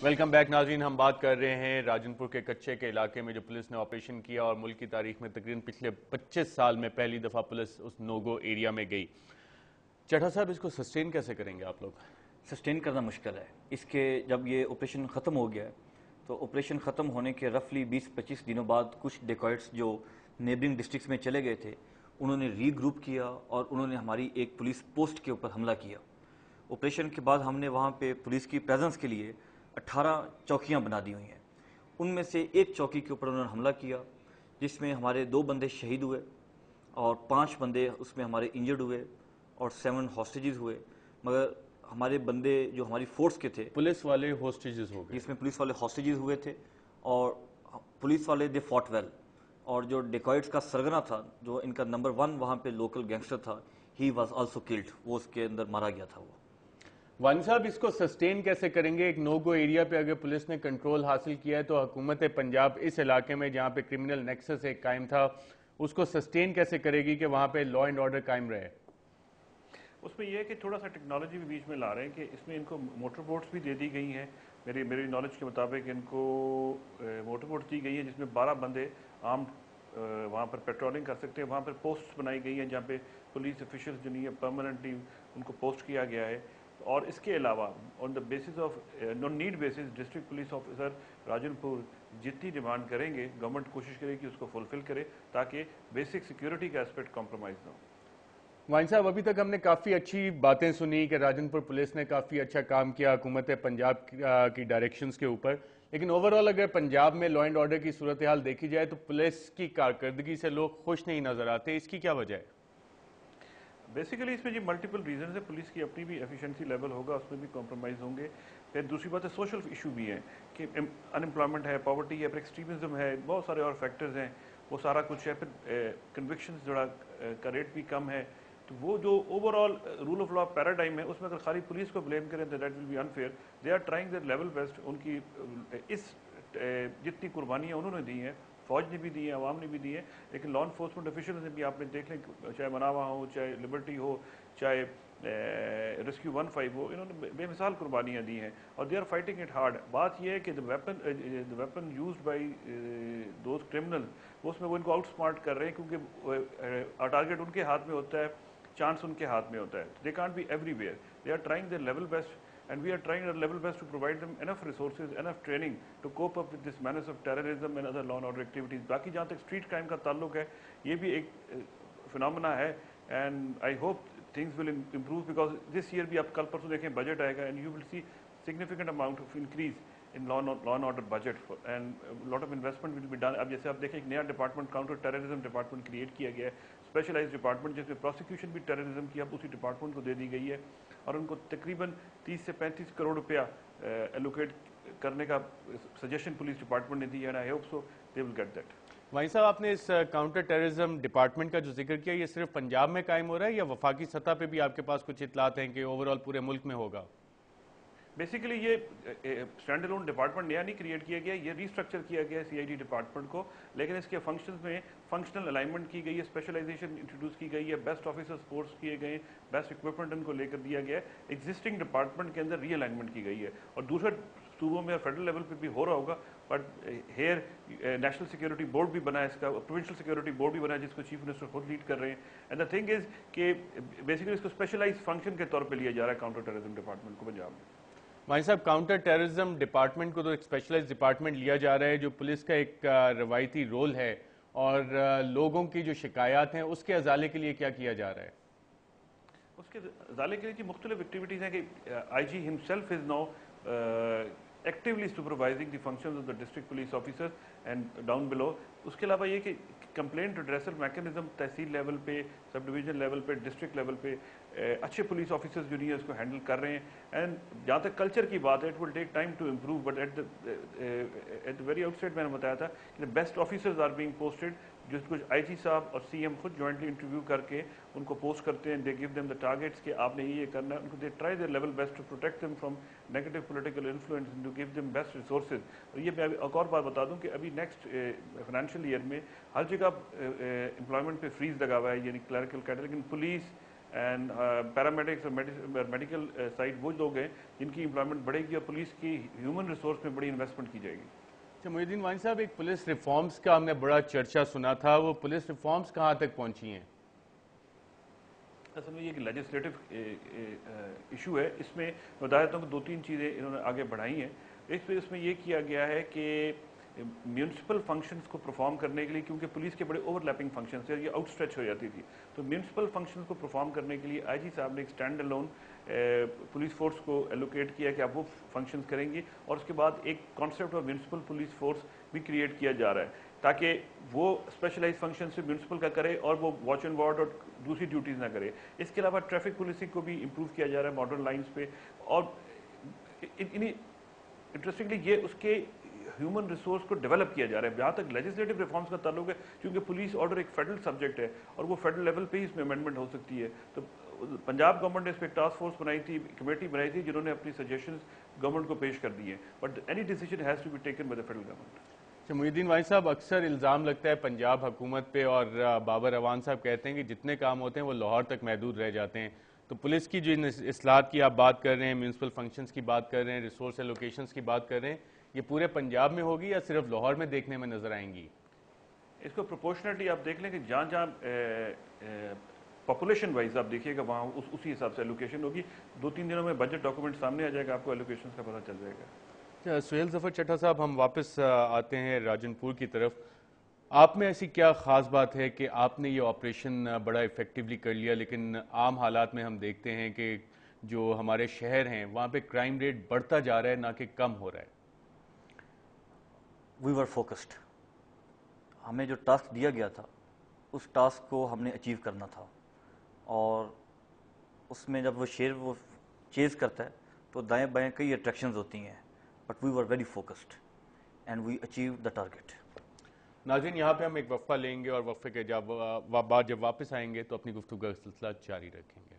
Welcome back ناظرین. ہم بات کر رہے ہیں راجن پور کے کچے کے علاقے میں جو پولیس نے آپریشن کیا اور ملک کی تاریخ میں تقریباً پچھلے 25 سال میں پہلی دفعہ پولیس اس نوگو ایریا میں گئی. چٹھا صاحب اس کو سسٹین کیسے کریں گے آپ لوگ؟ سسٹین کرنا مشکل ہے. اس کے جب یہ آپریشن ختم ہو گیا ہے تو آپریشن ختم ہونے کے رفلی 20-25 دنوں بعد کچھ ڈیکوائٹس جو نیبرنگ ڈسٹرکٹس میں چلے گئے تھے انہوں نے ری گروپ کیا اور انہوں نے ہماری ایک پولیس پوسٹ کے اوپر حملہ کیا. آپریشن کے بعد ہم نے وہاں پہ پولیس کی پریزنس کے لیے 18 چوکیاں بنا دی ہوئی ہیں. ان میں سے ایک چوکی کے اوپر انہوں نے حملہ کیا جس میں ہمارے 2 بندے شہید ہوئے اور 5 بندے اس میں ہمارے انجرڈ ہوئے اور 7 ہاسٹیجز ہوئے. مگر ہمارے بندے جو ہماری فورس کے تھے پولیس والے ہوسٹیجز ہو گئے جس میں پولیس والے ہاسٹیجز ہوئے تھے اور پولیس والے دے فاٹ ویل. اور جو ڈیکوائٹس کا سرگنا تھا جو ان کا نمبر 1 وہاں پہ لوکل گینگسٹر تھا, ہی واز آلسو کلڈ, وہ اس کے اندر مارا گیا تھا. وہ وانی صاحب اس کو سسٹین کیسے کریں گے؟ ایک نوگو ایریا پہ اگر پولیس نے کنٹرول حاصل کیا ہے تو حکومت پنجاب اس علاقے میں جہاں پہ کرمنل نیکسس ایک قائم تھا اس کو سسٹین کیسے کرے گی کہ وہاں پہ لا اینڈ آرڈر قائم رہے؟ اس میں یہ ہے کہ تھوڑا سا ٹیکنالوجی بھی بیچ میں لا رہے ہیں کہ اس میں ان کو موٹر بوٹس بھی دے دی گئی ہیں. میری نالج کے مطابق ان کو موٹر بوٹس دی گئی ہیں جس میں 12 بندے عام وہاں پر پیٹرولنگ کر سکتے ہیں. وہاں پر پوسٹس بنائی گئی ہیں جہاں پہ پولیس افیشلز جو نہیں ہے پرماننٹلی ان کو پوسٹ کیا گیا ہے. اور اس کے علاوہ on the basis of non need basis district police officer Rajanpur جتنی ڈیمانڈ کریں گے گورنمنٹ کوشش کرے کہ اس کو فلفل کرے تاکہ بیسک سیکیورٹی کا اسپیکٹ کمپرومائز نہ ہو. وائن صاحب ابھی تک ہم نے کافی اچھی باتیں سنی کہ راجن پور پولیس نے کافی اچھا کام کیا حکومت پنجاب کی ڈائریکشنز کے اوپر, لیکن اوورآل اگر پنجاب میں لا اینڈ آرڈر کی صورتحال دیکھی جائے تو پولیس کی کارکردگی سے لوگ خوش نہیں نظر آتے. اس کی کیا وجہ ہے؟ بیسیکلی اس میں ملٹیپل ریزنز ہیں. پولیس کی اپنی بھی ایفیشنسی لیول ہوگا, اس میں بھی کمپرومائز ہوں گے. پھر دوسری بات ہے سوشل ایشو بھی ہیں کہ ان امپلائمنٹ ہے, پاورٹی ہے, پھر ایکسٹریمزم ہے, بہت سارے اور فیکٹرز ہیں, وہ سارا کچھ ہے. پھر کنوکشنز جڑا کا ریٹ بھی کم ہے. تو وہ جو overall rule of law paradigm ہے اس میں اگر خالی پولیس کو بلیم کریں تو that will be unfair. They are trying their level best. ان کی اس جتنی قربانیاں انہوں نے دی ہیں, فوج نے بھی دی ہیں, عوام نے بھی دی ہیں, لیکن لا انفورسمنٹ آفیشلز نے بھی آپ نے دیکھ لیں چاہے مناوا ہو, چاہے لبرٹی ہو, چاہے ریسکیو 15 ہو, انہوں نے بے مثال قربانیاں دی ہیں اور they are fighting it hard. بات یہ ہے کہ the weapon used by those criminals اس میں وہ ان کو آؤٹ اسمارٹ کر رہے ہیں کیونکہ ٹارگیٹ ان کے ہاتھ میں ہوتا ہے, چانس ان کے ہاتھ میں ہوتا ہے. They can't be everywhere. They are trying their level best and we are trying our level best to provide them enough resources, enough training to cope up with this menace of terrorism and other law and order activities. باقی جہاں تک street crime کا تعلق ہے یہ بھی ایک phenomena ہے and I hope things will improve because this year بھی آپ کل پرسوں دیکھیں بجٹ آئے گا and you will see significant amount of increase in law and order budget and lot of investment will be done. اب جیسے آپ دیکھیں ایک نیا department counter terrorism department create کیا گیا ہے, اسپیشلائز ڈپارٹمنٹ جس میں پروسیکیوشن بھی ٹیررزم کی اب اسی ڈپارٹمنٹ کو دے دی گئی ہے اور ان کو تقریباً 30 سے 35 کروڑ روپیہ ایلوکیٹ کرنے کا سجیشن پولیس ڈپارٹمنٹ نے دی ہے and I hope so they will get that. وہیں صاحب آپ نے اس کاؤنٹر ٹیررزم ڈپارٹمنٹ کا جو ذکر کیا یہ صرف پنجاب میں قائم ہو رہا ہے یا وفاقی سطح پہ بھی آپ کے پاس کچھ اطلاعات ہیں کہ اوورآل پورے ملک میں ہوگا؟ بیسیکلی یہ اسٹینڈ الون ڈپارٹمنٹ نیا نہیں کریٹ کیا گیا, یہ ریسٹرکچر کیا گیا ہے سی آئی ڈی ڈپارٹمنٹ کو, لیکن اس کے فنکشنز میں فنکشنل الائنمنٹ کی گئی ہے, اسپیشلائزیشن انٹروڈیوس کی گئی ہے, بیسٹ آفیسرز کورس کیے گئے, بیسٹ اکوپمنٹ ان کو لے کر دیا گیا ہے. ایگزسٹنگ ڈپارٹمنٹ کے اندر ری الائنمنٹ کی گئی ہے اور دوسرے صوبوں میں اور فیڈرل لیول پہ بھی ہو رہا ہوگا. But here national security board بھی بنا ہے, اس کا پروونشل سیکورٹی بورڈ بھی بنا ہے جس کو چیف منسٹر خود لیڈ کر رہے ہیں. اینڈ دا تھنگ از کہ بیسیکلی اس کو اسپیشلائز فنکشن کے طور پہ لیا جا رہا ہے کاؤنٹر ٹیررزم ڈپارٹمنٹ کو پنجاب میں. بھائی صاحب کاؤنٹر ٹیررزم ڈپارٹمنٹ کو تو ایک اسپیشلائز ڈپارٹمنٹ لیا جا رہا ہے جو پولیس کا ایک روایتی رول ہے, اور لوگوں کی جو شکایات ہیں اس کے ازالے کے لیے کیا کیا جا رہا ہے؟ اس کے ازالے کے لیے مختلف ایکٹیویٹیز ہیں کہ I G himself is now actually supervising the functions of the district police officer and down below. اس کے علاوہ یہ کہ کمپلینٹ ریڈریسل میکینزم تحصیل لیول پہ, سب ڈویژن لیول پہ, ڈسٹرکٹ لیول پہ اچھے پولیس آفیسرز جو نہیں ہے اس کو ہینڈل کر رہے ہیں. اینڈ جہاں تک کلچر کی بات ہے it will take time to improve, but at the very outside میں نے بتایا تھا کہ best officers are being posted, جس کو آئی جی صاحب اور سی ایم خود جوائنٹلی انٹرویو کر کے ان کو پوسٹ کرتے ہیں. They gave them the targets کہ آپ نے یہ کرنا ہے. ان کو they try their level best to protect them from negative political influence and to give them best resources. اور یہ میں ایک اور بات بتا دوں کہ ابھی نیکسٹ فائنینشیل ایئر میں ہر جگہ امپلائمنٹ پہ فریز لگا ہوا ہے, یعنی کلریکل کیڈر, لیکن پولیس اینڈ پیرامیڈکس اور میڈیکل سائڈ وہ لوگ ہیں جن کی امپلائمنٹ بڑھے گی اور پولیس کی ہیومن ریسورس میں بڑی انویسٹمنٹ کی جائے گی. اچھا محی الدین وانی صاحب، ایک پولیس ریفارمز کا ہم نے بڑا چرچا سنا تھا، وہ پولیس ریفارمز کہاں تک پہنچی ہیں؟ اصل میں یہ ایک لیجسلیٹو ایشو ہے. اس میں ہدایتوں کو 2-3 چیزیں انہوں نے آگے بڑھائی ہیں. اس میں یہ کیا گیا ہے کہ میونسپل فنکشنز کو پرفارم کرنے کے لیے، کیونکہ پولیس کے بڑے اوور لیپنگ فنکشنز تھے، یہ آؤٹ اسٹریچ ہو جاتی تھی، تو میونسپل فنکشنز کو پرفارم کرنے کے لیے آئی جی صاحب نے ایک اسٹینڈ الون پولیس فورس کو ایلوکیٹ کیا کہ آپ وہ فنکشنز کریں گی، اور اس کے بعد ایک concept of municipal police force بھی کریٹ کیا جا رہا ہے تاکہ وہ اسپیشلائز فنکشن سے میونسپل کا کرے اور وہ واچ اینڈ وارڈ اور دوسری ڈیوٹیز نہ کرے. اس کے علاوہ ٹریفک پولیسنگ کو بھی امپروو کیا جا رہا ہے ماڈرن لائنز پہ، اور انٹرسٹنگلی یہ اس کے ہیومن ریسورس کو ڈیولپ کیا جا رہا ہے. جہاں تک لیجسلیٹو ریفارمز کا تعلق ہے، کیونکہ پولیس آرڈر ایک فیڈرل سبجیکٹ ہے اور وہ فیڈرل لیول پہ ہی اس میں امینڈمنٹ ہو سکتی ہے، تو پنجاب گورنمنٹ نے اس پہ ایک ٹاسک فورس بنائی تھی، کمیٹی بنائی تھی، جنہوں نے اپنی سجیشنز گورنمنٹ کو پیش کر دی ہیں، but any decision has to be taken by the federal government. اچھا محی الدین وانی صاحب، اکثر الزام لگتا ہے پنجاب حکومت پہ، اور بابر اعوان صاحب کہتے ہیں کہ جتنے کام ہوتے ہیں وہ لاہور تک محدود رہ جاتے ہیں. تو پولیس کی جو اصلاحات کی آپ بات کر رہے ہیں، میونسپل فنکشنز کی بات کر رہے ہیں، ریسورس ایلوکیشنز کی بات کر رہے ہیں، یہ پورے پنجاب میں ہوگی یا صرف لاہور میں دیکھنے میں نظر آئیں گی؟ اس کو پروپورشنٹلی آپ دیکھ لیں کہ جہاں جہاں پاپولیشن وائز آپ دیکھیے گا وہاں اسی حساب سے ایلوکیشن ہوگی. 2-3 دنوں میں بجٹ ڈاکومنٹ سامنے آ جائے گا، آپ کو ایلوکیشنز کا پتہ چل جائے گا. سہیل ظفر چٹھا صاحب، ہم واپس آتے ہیں راجن پور کی طرف. آپ میں ایسی کیا خاص بات ہے کہ آپ نے یہ آپریشن بڑا ایفیکٹولی کر لیا، لیکن عام حالات میں ہم دیکھتے ہیں کہ جو ہمارے شہر ہیں وہاں پہ کرائم ریٹ بڑھتا جا رہا ہے نہ کہ کم ہو رہا ہے؟ وی ور فوکسڈ. ہمیں جو ٹاسک دیا گیا تھا اس ٹاسک کو ہم نے اچیو کرنا تھا، اور اس میں جب وہ شیر وہ چیز کرتا ہے تو دائیں بائیں کئی اٹریکشنز ہوتی ہیں، but we were very focused and we achieve the target. ناظرین، یہاں پہ ہم ایک وقفہ لیں گے اور وقفے کے بعد جب واپس آئیں گے تو اپنی گفتگو کا سلسلہ جاری رکھیں گے.